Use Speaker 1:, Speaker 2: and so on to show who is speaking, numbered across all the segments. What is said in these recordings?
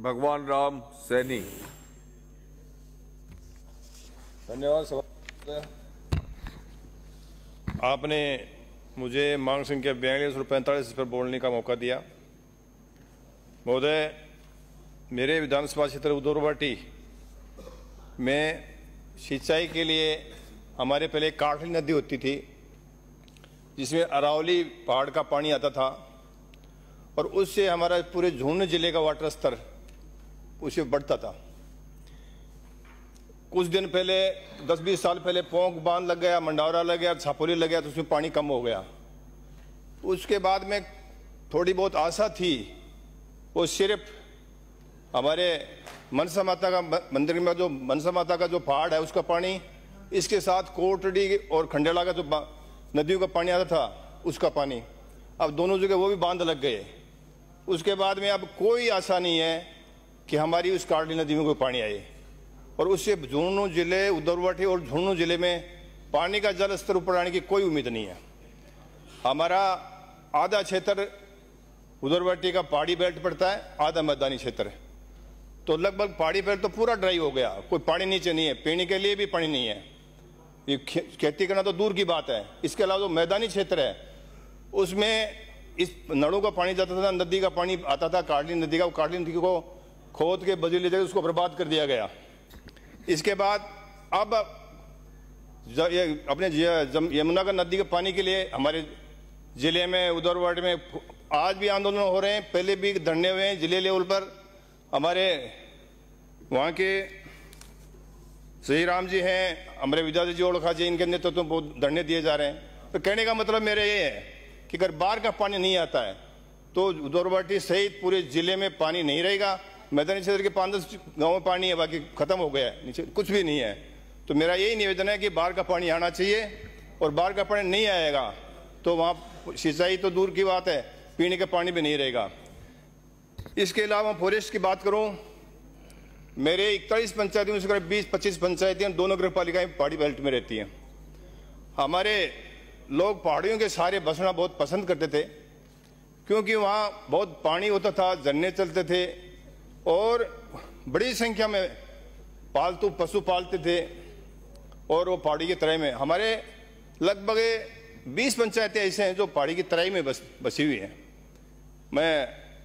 Speaker 1: भगवान राम सैनी।
Speaker 2: धन्यवाद। आपने मुझे मांग संख्या 42 और 45 पर बोलने का मौका दिया। महोदय, मेरे विधानसभा क्षेत्र उदौरवाटी में सिंचाई के लिए हमारे पहले काठली नदी होती थी, जिसमें अरावली पहाड़ का पानी आता था और उससे हमारा पूरे झुंझुनू जिले का वाटर स्तर उससे बढ़ता था। कुछ दिन पहले 10-20 साल पहले पोंक बांध लग गया, मंडावरा लग गया, छापोली लग गया, तो उसमें पानी कम हो गया। उसके बाद में थोड़ी बहुत आशा थी, वो सिर्फ हमारे मनसा माता का मंदिर में जो मनसा माता का जो पहाड़ है उसका पानी, इसके साथ कोटड़ी और खंडेला का जो नदियों का पानी आता था उसका पानी, अब दोनों जगह वो भी बांध लग गए। उसके बाद में अब कोई आशा नहीं है कि हमारी उस काटली नदी में कोई पानी आए, और उससे झुंझुनू जिले, उदौरवाटी और झुंझुनू जिले में पानी का जल स्तर ऊपर आने की कोई उम्मीद नहीं है। हमारा आधा क्षेत्र उदौरवाटी का पहाड़ी बेल्ट पड़ता है, आधा मैदानी क्षेत्र, तो लगभग पहाड़ी बेल्ट तो पूरा ड्राई हो गया, कोई पानी नीचे नहीं है, पीने के लिए भी पानी नहीं है, ये खेती करना तो दूर की बात है। इसके अलावा जो मैदानी क्षेत्र है उसमें इस नड़ों का पानी जाता था, नदी का पानी आता था, काटली नदी का, वो काटली नदी को खोद के बजली जगह उसको बर्बाद कर दिया गया। इसके बाद अब अपने यमुनानगर नदी के पानी के लिए हमारे जिले में उदौरवाटी में आज भी आंदोलन हो रहे हैं, पहले भी धरने हुए हैं जिले लेवल पर। हमारे वहाँ के श्री राम जी हैं, हमारे विद्याधर जी ओड़खा जी, इनके नेतृत्व में बहुत धरने दिए जा रहे हैं। तो कहने का मतलब मेरा ये है कि अगर बाढ़ का पानी नहीं आता है तो उदौरवाटी सहित पूरे जिले में पानी नहीं रहेगा। मैदानी क्षेत्र के 5-10 गाँव में पानी है, बाकी खत्म हो गया है, नीचे कुछ भी नहीं है। तो मेरा यही निवेदन है कि बाढ़ का पानी आना चाहिए, और बाढ़ का पानी नहीं आएगा तो वहाँ सिंचाई तो दूर की बात है, पीने का पानी भी नहीं रहेगा। इसके अलावा फॉरेस्ट की बात करूँ, मेरे 41 पंचायतों में से 20-25 पंचायतें, दोनों नगर पालिकाएं पहाड़ी बेल्ट में रहती हैं। हमारे लोग पहाड़ियों के सहारे बसना बहुत पसंद करते थे, क्योंकि वहाँ बहुत पानी होता था, झरने चलते थे और बड़ी संख्या में पालतू पशु पालते थे, और वो पहाड़ी की तराई में हमारे लगभग 20 पंचायतें ऐसे हैं जो पहाड़ी की तराई में बसी हुई हैं। मैं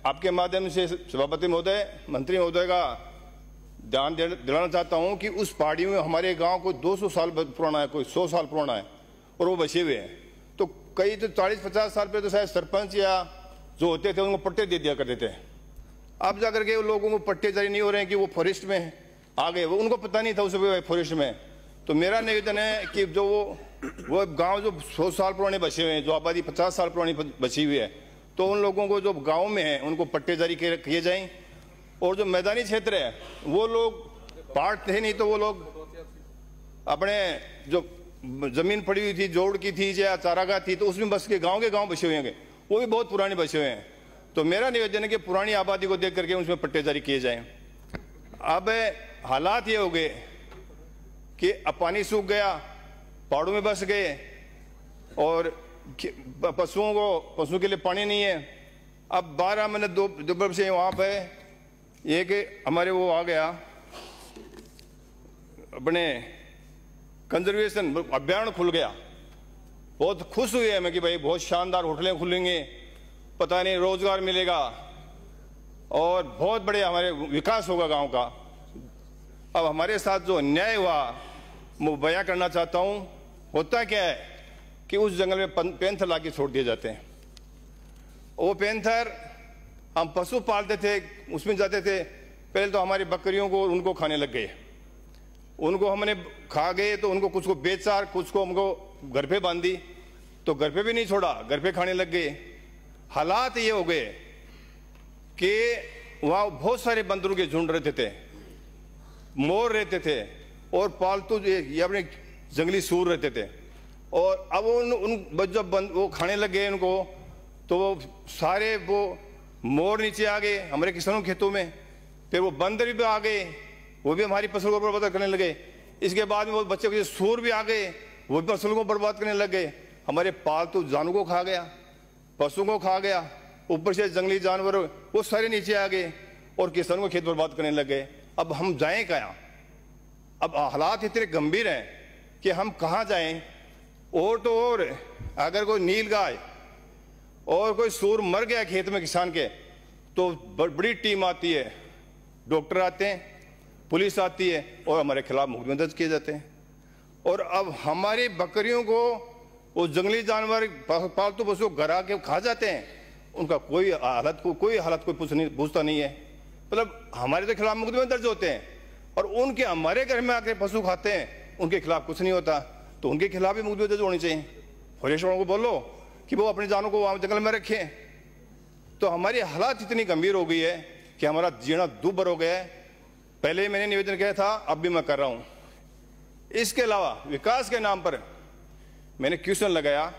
Speaker 2: आपके माध्यम से सभापति महोदय, मंत्री महोदय का ध्यान दिलाना चाहता हूं कि उस पहाड़ी में हमारे गांव कोई 200 साल पुराना है, कोई 100 साल पुराना है, और वो बसे हुए हैं। तो कई तो 40-50 साल पहले तो शायद सरपंच या जो होते थे उनको पट्टे दे दिया करते थे। अब जाकर के लोगों को पट्टे जारी नहीं हो रहे हैं कि वो फॉरेस्ट में आ गए, वो उनको पता नहीं था उस फॉरेस्ट में। तो मेरा निवेदन है कि जो वो गांव जो 100 साल पुराने बसे हुए हैं, जो आबादी 50 साल पुरानी बची हुई है, तो उन लोगों को जो गांव में है उनको पट्टे जारी किए जाएं। और जो मैदानी क्षेत्र है वो लोग पहाड़ थे नहीं, तो वो लोग अपने जो जमीन पड़ी हुई थी, जोड़ की थी या चारागाह थी, तो उसमें बस के गांव बसे हुए हैं, वो भी बहुत पुराने बसे हुए हैं। तो मेरा निवेदन है कि पुरानी आबादी को देख करके उसमें पट्टे जारी किए जाएं। अब हालात ये हो गए कि अब पानी सूख गया, पहाड़ों में बस गए, और पशुओं के लिए पानी नहीं है। अब 12 महीने दोपहर से वहाँ पे ये कि हमारे वो आ गया अपने कंजर्वेशन अभ्यारण्य खुल गया। बहुत खुश हुए मैं कि भाई बहुत शानदार होटलें खुलेंगे, पता नहीं रोजगार मिलेगा और बहुत बड़े हमारे विकास होगा गांव का। अब हमारे साथ जो अन्याय हुआ मैं बयां करना चाहता हूं। होता क्या है कि उस जंगल में पैंथर लाके छोड़ दिए जाते हैं। वो पैंथर हम पशु पालते थे, उसमें जाते थे, पहले तो हमारी बकरियों को उनको खाने लग गए, उनको हमने खा गए तो उनको कुछ को बेचा, कुछ को हमको घर पे बांधी, तो घर पे भी नहीं छोड़ा, घर पे खाने लग गए। हालात ये हो गए कि वहाँ बहुत सारे बंदरों के झुंड रहते थे, मोर रहते थे, और पालतू ये अपने जंगली सूर रहते थे। और अब जब वो खाने लग गए उनको, तो वो सारे वो मोर नीचे आ गए हमारे किसानों के खेतों में, फिर वो बंदर भी आ गए, वो भी हमारी फसल को बर्बाद करने लगे। इसके बाद में वो बच्चे के सूर भी आ गए, वो भी फसल को बर्बाद करने लग गए। हमारे पालतू जानवरों को खा गया, पशुओं को खा गया, ऊपर से जंगली जानवर वो सारे नीचे आ गए। और किसानों को खेत बर्बाद करने लग गए। अब हम जाएं कहाँ? अब हालात इतने गंभीर हैं कि हम कहाँ जाएं? और तो और अगर कोई नील गाय और कोई सूर मर गया खेत में किसान के, तो बड़ी टीम आती है, डॉक्टर आते हैं, पुलिस आती है और हमारे खिलाफ मुकदमे दर्ज किए जाते हैं। और अब हमारी बकरियों को वो जंगली जानवर पालतू पशु घर आके खा जाते हैं, उनका कोई हालत कोई पूछता नहीं है। मतलब हमारे तो खिलाफ मुकदमे दर्ज होते हैं और उनके हमारे घर में आके पशु खाते हैं, उनके खिलाफ कुछ नहीं होता। तो उनके खिलाफ भी मुकदमे दर्ज होने चाहिए। फॉरेस्ट वालों को बोलो कि वो अपनी जानों को वहां जंगल में रखें। तो हमारी हालात इतनी गंभीर हो गई है कि हमारा जीना दुभर हो गया है। पहले मैंने निवेदन किया था, अब भी मैं कर रहा हूं। इसके अलावा विकास के नाम पर मैंने क्वेश्चन लगाया।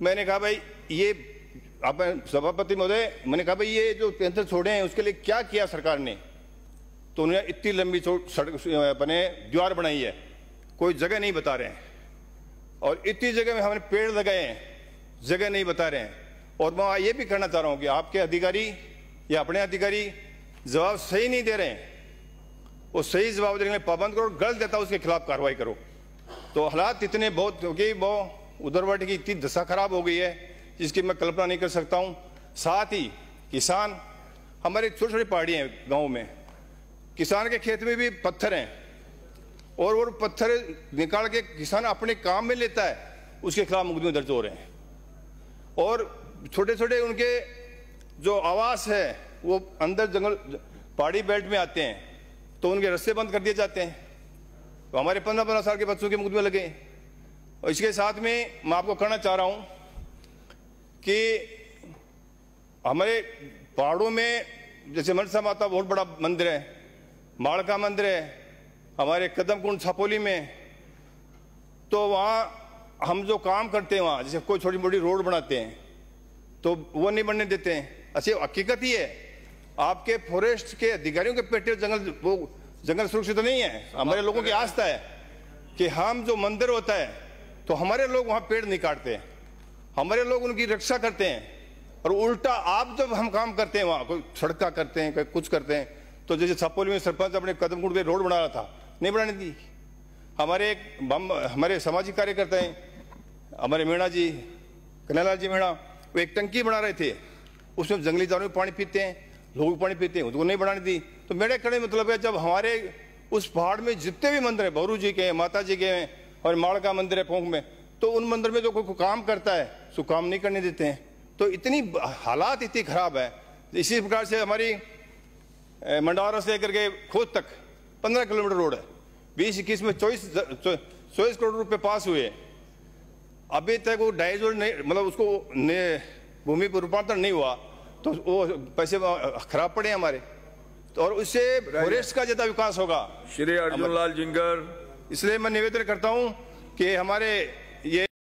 Speaker 2: मैंने कहा भाई ये आप सभापति महोदय, मैंने कहा भाई ये जो पेंशन छोड़े हैं उसके लिए क्या किया सरकार ने? तो उन्होंने इतनी लंबी सड़क बने दीवार बनाई है, कोई जगह नहीं बता रहे हैं। और इतनी जगह में हमने पेड़ लगाए हैं, जगह नहीं बता रहे हैं। और मैं ये भी कहना चाह रहा हूं कि आपके अधिकारी या अपने अधिकारी जवाब सही नहीं दे रहे हैं, वो सही जवाब देने के लिए पाबंद करो, गलत देता उसके खिलाफ कार्रवाई करो। तो हालात इतने बहुत क्योंकि वो उधरवाटी की इतनी दशा खराब हो गई है जिसकी मैं कल्पना नहीं कर सकता हूं। साथ ही किसान, हमारे छोटी छोटी पहाड़ियां हैं गाँव में, किसान के खेत में भी पत्थर हैं और वो पत्थर निकाल के किसान अपने काम में लेता है, उसके खिलाफ मुकदमे दर्ज हो रहे हैं। और छोटे छोटे उनके जो आवास है वो अंदर जंगल पहाड़ी बेल्ट में आते हैं, तो उनके रस्ते बंद कर दिए जाते हैं। तो हमारे 15-15 साल के बच्चों के मुकदमे लगे। और इसके साथ में मैं आपको कहना चाह रहा हूं कि हमारे पहाड़ों में जैसे मनसा माता बहुत बड़ा मंदिर है, माड़ का मंदिर है, हमारे कदम कुंड छापोली में, तो वहाँ हम जो काम करते हैं वहाँ जैसे कोई छोटी मोटी रोड बनाते हैं तो वो नहीं बनने देते हैं। अच्छी हकीकत ही है, आपके फॉरेस्ट के अधिकारियों के पेटे जंगल, वो जंगल सुरक्षित नहीं है। हमारे लोगों की आस्था है कि हम जो मंदिर होता है तो हमारे लोग वहाँ पेड़ नहीं काटते हैं, हमारे लोग उनकी रक्षा करते हैं। और उल्टा आप जब हम काम करते हैं वहाँ कोई सड़का करते हैं, कोई कुछ करते हैं, तो जैसे छापोली में सरपंच अपने कदम कुंड पे रोड बना रहा था, नहीं बनाने दी। हमारे सामाजिक कार्यकर्ता हैं, हमारे मीणा जी, कन्हैयालाल जी मीणा, वो एक टंकी बना रहे थे, उसमें जंगली जानवर पानी पीते हैं, लोग पानी पीते हैं, उसको नहीं बनाने दी। तो मेरे कहने मतलब है, जब हमारे उस पहाड़ में जितने भी मंदिर है, भौरू जी के हैं, माता जी के हैं, और माड़ का मंदिर है पोंख में, तो उन मंदिर में जो कोई काम करता है उसको काम नहीं करने देते हैं। तो इतनी हालात इतनी खराब है। इसी प्रकार से हमारी मंडारा से लेकर के खोज तक 15 किलोमीटर रोड है, 20-21 में 24 करोड़ रुपए पास हुए, अभी तक वो डाइजोर नहीं, मतलब उसको भूमि पर रूपांतर नहीं हुआ, तो वो पैसे खराब पड़े हमारे। तो और उससे फॉरेस्ट का ज्यादा विकास होगा।
Speaker 1: श्री अर्जुन लाल जिंगर।
Speaker 2: इसलिए मैं निवेदन करता हूं कि हमारे